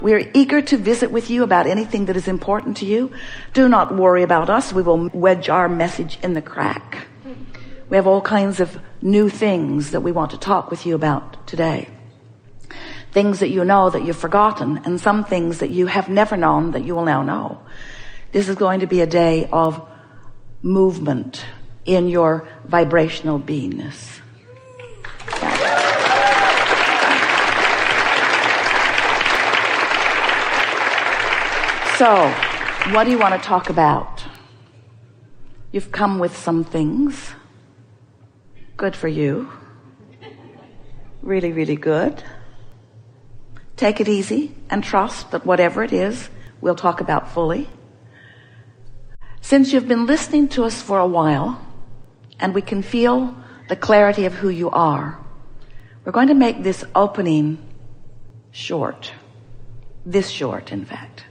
We are eager to visit with you about anything that is important to you. Do not worry about us. We will wedge our message in the crack. We have all kinds of new things that we want to talk with you about today. Things that you know that you've forgotten, and some things that you have never known that you will now know. This is going to be a day of movement in your vibrational beingness. So, what do you want to talk about? You've come with some things. Good for you. Really, really good. Take it easy and trust that whatever it is, we'll talk about fully. Since you've been listening to us for a while, and we can feel the clarity of who you are, we're going to make this opening short. This short, in fact.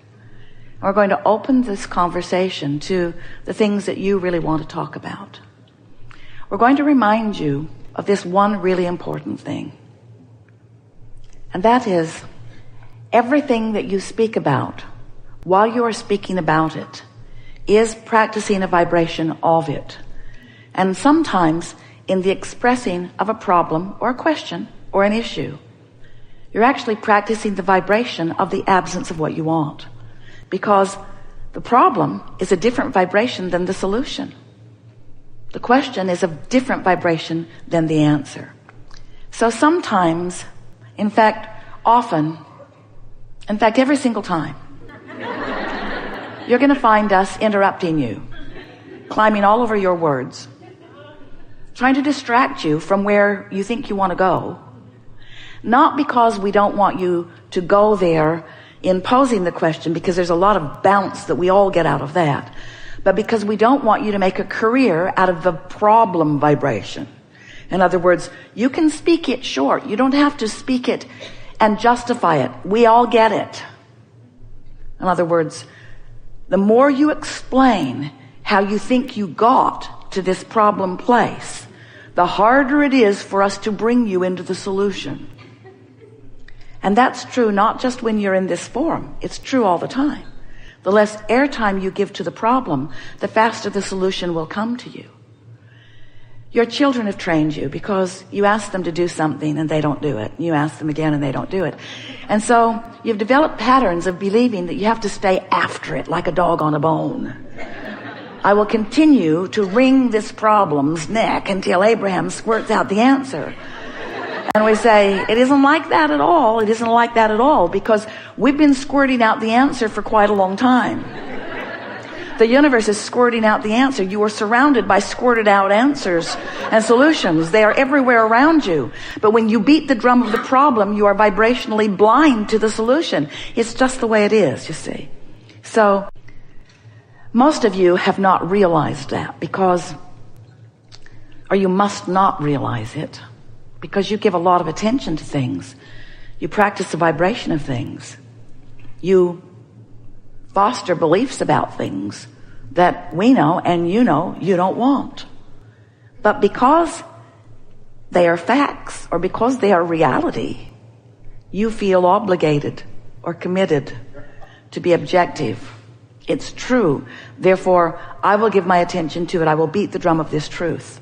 We're going to open this conversation to the things that you really want to talk about. We're going to remind you of this one really important thing. And that is, everything that you speak about, while you are speaking about it, is practicing a vibration of it. And sometimes in the expressing of a problem or a question or an issue, you're actually practicing the vibration of the absence of what you want. Because the problem is a different vibration than the solution. The question is a different vibration than the answer. So sometimes, in fact, often, in fact, every single time, you're going to find us interrupting you, climbing all over your words, trying to distract you from where you think you want to go. Not because we don't want you to go there in posing the question, because there's a lot of bounce that we all get out of that, but because we don't want you to make a career out of the problem vibration. In other words, you can speak it short. You don't have to speak it and justify it. We all get it. In other words, the more you explain how you think you got to this problem place, the harder it is for us to bring you into the solution. And that's true not just when you're in this forum. It's true all the time. The less airtime you give to the problem, the faster the solution will come to you. Your children have trained you because you ask them to do something and they don't do it. You ask them again and they don't do it. And so you've developed patterns of believing that you have to stay after it like a dog on a bone. I will continue to wring this problem's neck until Abraham squirts out the answer. And we say, it isn't like that at all. It isn't like that at all, because we've been squirting out the answer for quite a long time. The universe is squirting out the answer. You are surrounded by squirted out answers and solutions. They are everywhere around you. But when you beat the drum of the problem, you are vibrationally blind to the solution. It's just the way it is, you see. So, most of you have not realized that because, or you must not realize it, because you give a lot of attention to things. You practice the vibration of things. You foster beliefs about things that we know and you know you don't want. But because they are facts or because they are reality, you feel obligated or committed to be objective. It's true. Therefore, I will give my attention to it. I will beat the drum of this truth.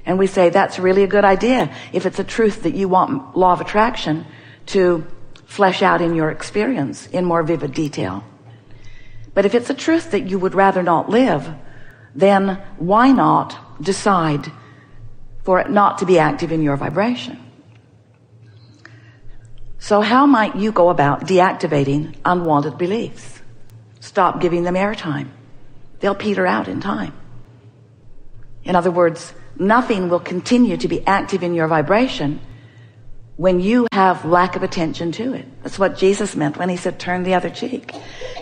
And we say that's really a good idea if it's a truth that you want law of attraction to flesh out in your experience in more vivid detail. But if it's a truth that you would rather not live, then why not decide for it not to be active in your vibration? So how might you go about deactivating unwanted beliefs? Stop giving them airtime. They'll peter out in time. In other words, nothing will continue to be active in your vibration when you have lack of attention to it. That's what Jesus meant when he said, turn the other cheek.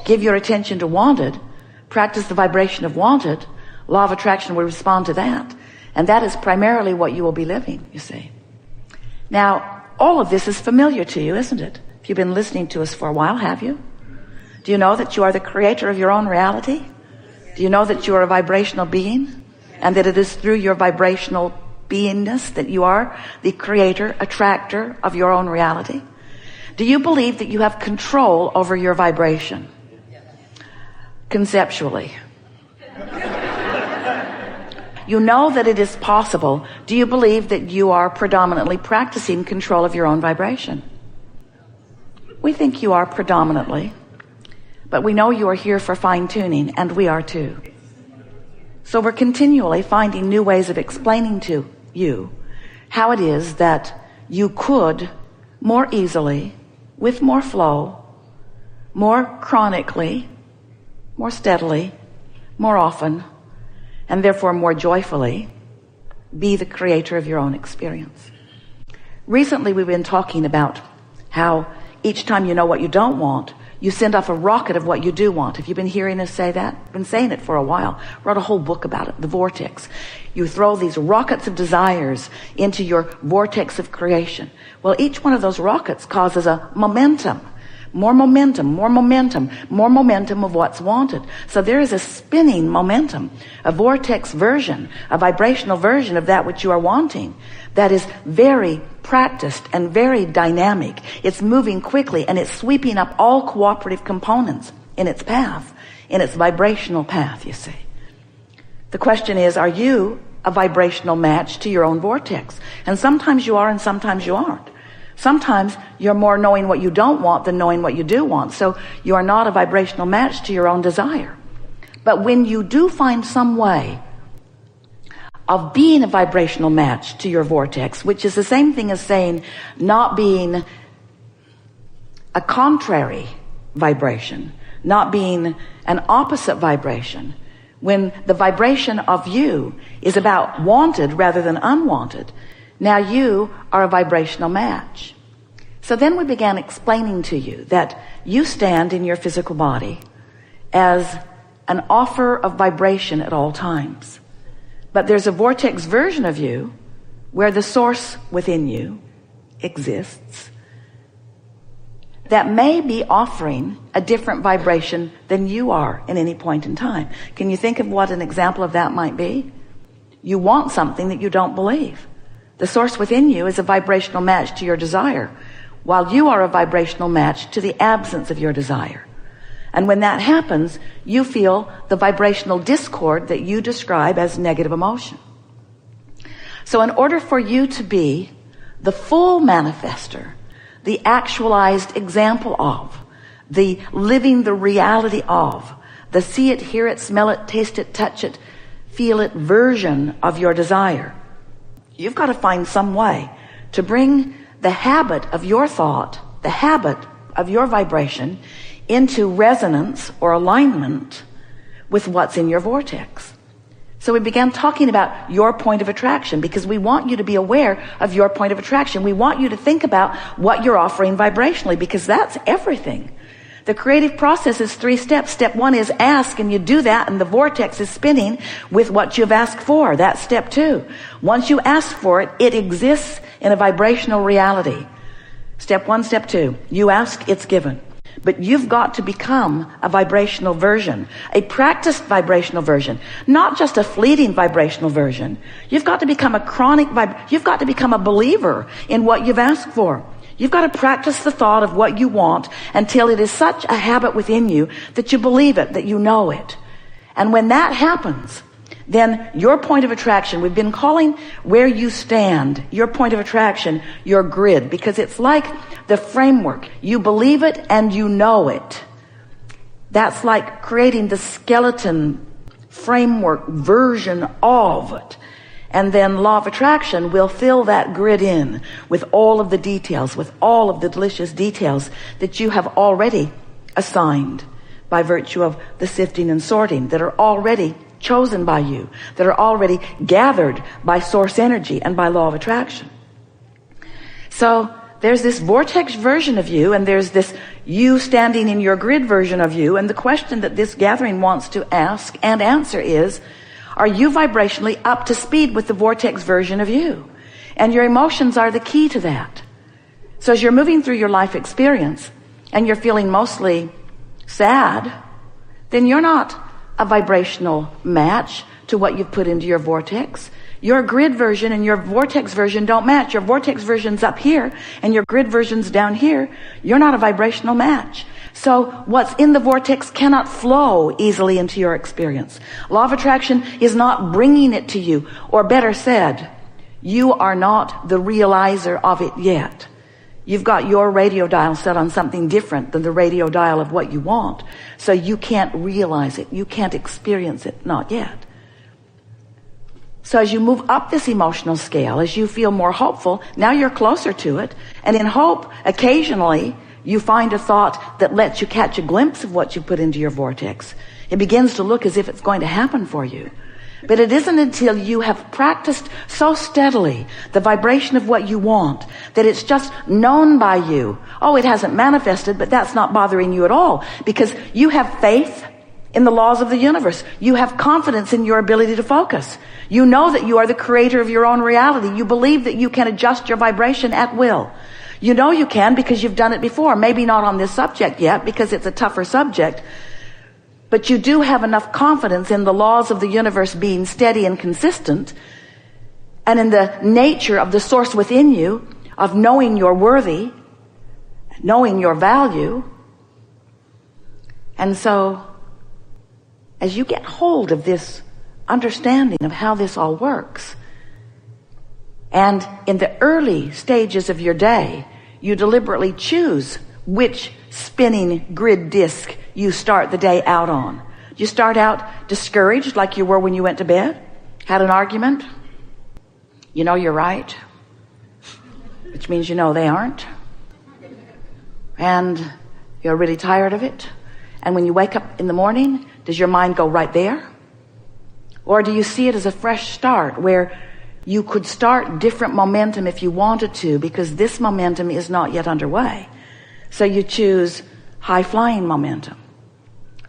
Give your attention to wanted, practice the vibration of wanted, law of attraction will respond to that. And that is primarily what you will be living, you see. Now, all of this is familiar to you, isn't it? If you've been listening to us for a while, have you? Do you know that you are the creator of your own reality? Do you know that you are a vibrational being? And that it is through your vibrational beingness that you are the creator, attractor of your own reality? Do you believe that you have control over your vibration? Conceptually. You know that it is possible. Do you believe that you are predominantly practicing control of your own vibration? We think you are predominantly, but we know you are here for fine-tuning, and we are too. So we're continually finding new ways of explaining to you how it is that you could more easily, with more flow, more chronically, more steadily, more often, and therefore more joyfully, be the creator of your own experience. Recently we've been talking about how each time you know what you don't want, you send off a rocket of what you do want. Have you been hearing us say that? I've been saying it for a while. Wrote a whole book about it, The Vortex. You throw these rockets of desires into your vortex of creation. Well, each one of those rockets causes a momentum. More momentum, more momentum, more momentum of what's wanted. So there is a spinning momentum, a vortex version, a vibrational version of that which you are wanting that is very practiced and very dynamic. It's moving quickly and it's sweeping up all cooperative components in its path, in its vibrational path, you see. The question is, are you a vibrational match to your own vortex? And sometimes you are and sometimes you aren't. Sometimes you're more knowing what you don't want than knowing what you do want. So you are not a vibrational match to your own desire. But when you do find some way of being a vibrational match to your vortex, which is the same thing as saying not being a contrary vibration, not being an opposite vibration, when the vibration of you is about wanted rather than unwanted, now you are a vibrational match. So then we began explaining to you that you stand in your physical body as an offer of vibration at all times. But there's a vortex version of you where the source within you exists that may be offering a different vibration than you are in any point in time. Can you think of what an example of that might be? You want something that you don't believe. The source within you is a vibrational match to your desire, while you are a vibrational match to the absence of your desire. And when that happens, you feel the vibrational discord that you describe as negative emotion. So in order for you to be the full manifester, the actualized example of, the living the reality of, the see it, hear it, smell it, taste it, touch it, feel it version of your desire, you've got to find some way to bring the habit of your thought, the habit of your vibration, into resonance or alignment with what's in your vortex. So we began talking about your point of attraction because we want you to be aware of your point of attraction. We want you to think about what you're offering vibrationally because that's everything. The creative process is 3 steps. Step 1 is ask, and you do that, and the vortex is spinning with what you've asked for. That's step 2. Once you ask for it, it exists in a vibrational reality. Step 1, step 2. You ask, it's given. But you've got to become a vibrational version, a practiced vibrational version, not just a fleeting vibrational version. You've got to become a you've got to become a believer in what you've asked for. You've got to practice the thought of what you want until it is such a habit within you that you believe it, that you know it. And when that happens, then your point of attraction, we've been calling where you stand, your point of attraction, your grid, because it's like the framework. You believe it and you know it. That's like creating the skeleton framework version of it. And then law of attraction will fill that grid in with all of the details, with all of the delicious details that you have already assigned by virtue of the sifting and sorting, that are already chosen by you, that are already gathered by source energy and by law of attraction. So there's this vortex version of you, and there's this you standing in your grid version of you. And the question that this gathering wants to ask and answer is, are you vibrationally up to speed with the vortex version of you? And your emotions are the key to that. So as you're moving through your life experience and you're feeling mostly sad, then you're not a vibrational match to what you've put into your vortex. Your grid version and your vortex version don't match. Your vortex version's up here and your grid version's down here. You're not a vibrational match. So what's in the vortex cannot flow easily into your experience. Law of attraction is not bringing it to you, or better said, you are not the realizer of it yet. You've got your radio dial set on something different than the radio dial of what you want. So you can't realize it. You can't experience it. Not yet. So as you move up this emotional scale, as you feel more hopeful, now you're closer to it. And in hope, occasionally, you find a thought that lets you catch a glimpse of what you put into your vortex. It begins to look as if it's going to happen for you. But it isn't until you have practiced so steadily the vibration of what you want that it's just known by you. Oh, it hasn't manifested, but that's not bothering you at all, because you have faith in the laws of the universe. You have confidence in your ability to focus. You know that you are the creator of your own reality. You believe that you can adjust your vibration at will. You know you can because you've done it before. Maybe not on this subject yet because it's a tougher subject. But you do have enough confidence in the laws of the universe being steady and consistent, and in the nature of the source within you of knowing you're worthy, knowing your value. And so as you get hold of this understanding of how this all works, and in the early stages of your day, you deliberately choose which spinning grid disc you start the day out on. You start out discouraged like you were when you went to bed, had an argument. You know you're right, which means you know they aren't. And you're really tired of it. And when you wake up in the morning, does your mind go right there? Or do you see it as a fresh start where you could start different momentum if you wanted to, because this momentum is not yet underway? So you choose high-flying momentum.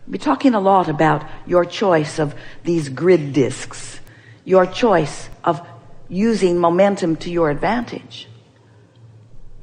We'll be talking a lot about your choice of these grid discs, your choice of using momentum to your advantage.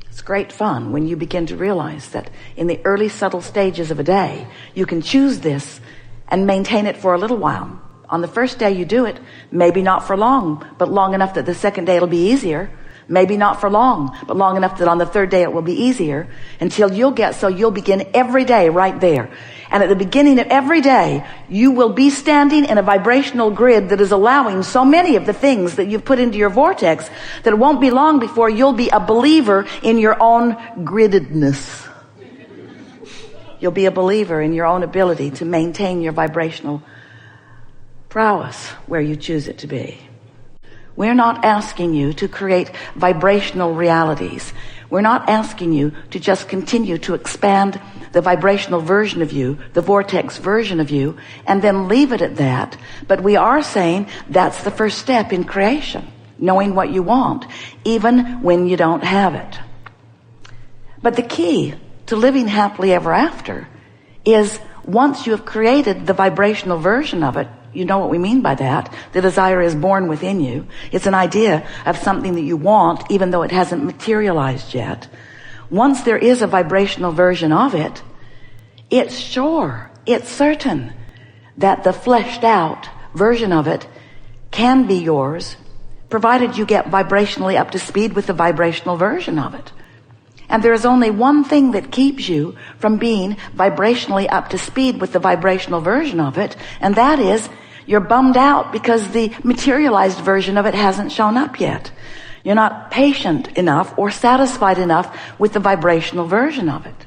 It's great fun when you begin to realize that in the early subtle stages of a day, you can choose this and maintain it for a little while. On the first day you do it, maybe not for long, but long enough that the second day it'll be easier. Maybe not for long, but long enough that on the third day it will be easier, until you'll begin every day right there. And at the beginning of every day, you will be standing in a vibrational grid that is allowing so many of the things that you've put into your vortex that it won't be long before you'll be a believer in your own griddedness. You'll be a believer in your own ability to maintain your vibrational prowess where you choose it to be. We're not asking you to create vibrational realities. We're not asking you to just continue to expand the vibrational version of you, the vortex version of you, and then leave it at that. But we are saying that's the first step in creation, knowing what you want, even when you don't have it. But the key to living happily ever after is, once you have created the vibrational version of it, you know what we mean by that. The desire is born within you. It's an idea of something that you want, even though it hasn't materialized yet. Once there is a vibrational version of it, it's sure, it's certain that the fleshed out version of it can be yours, provided you get vibrationally up to speed with the vibrational version of it. And there is only one thing that keeps you from being vibrationally up to speed with the vibrational version of it, and that is you're bummed out because the materialized version of it hasn't shown up yet. You're not patient enough or satisfied enough with the vibrational version of it.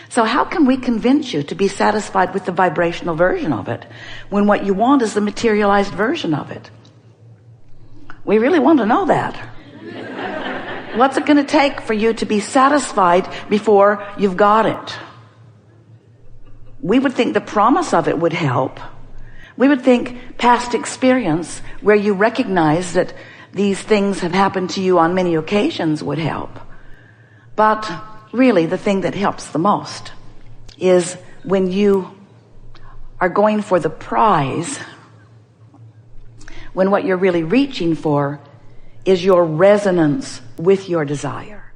So how can we convince you to be satisfied with the vibrational version of it when what you want is the materialized version of it? We really want to know that. What's it going to take for you to be satisfied before you've got it? We would think the promise of it would help. We would think past experience where you recognize that these things have happened to you on many occasions would help. But really the thing that helps the most is when you are going for the prize, when what you're really reaching for is your resonance with your desire.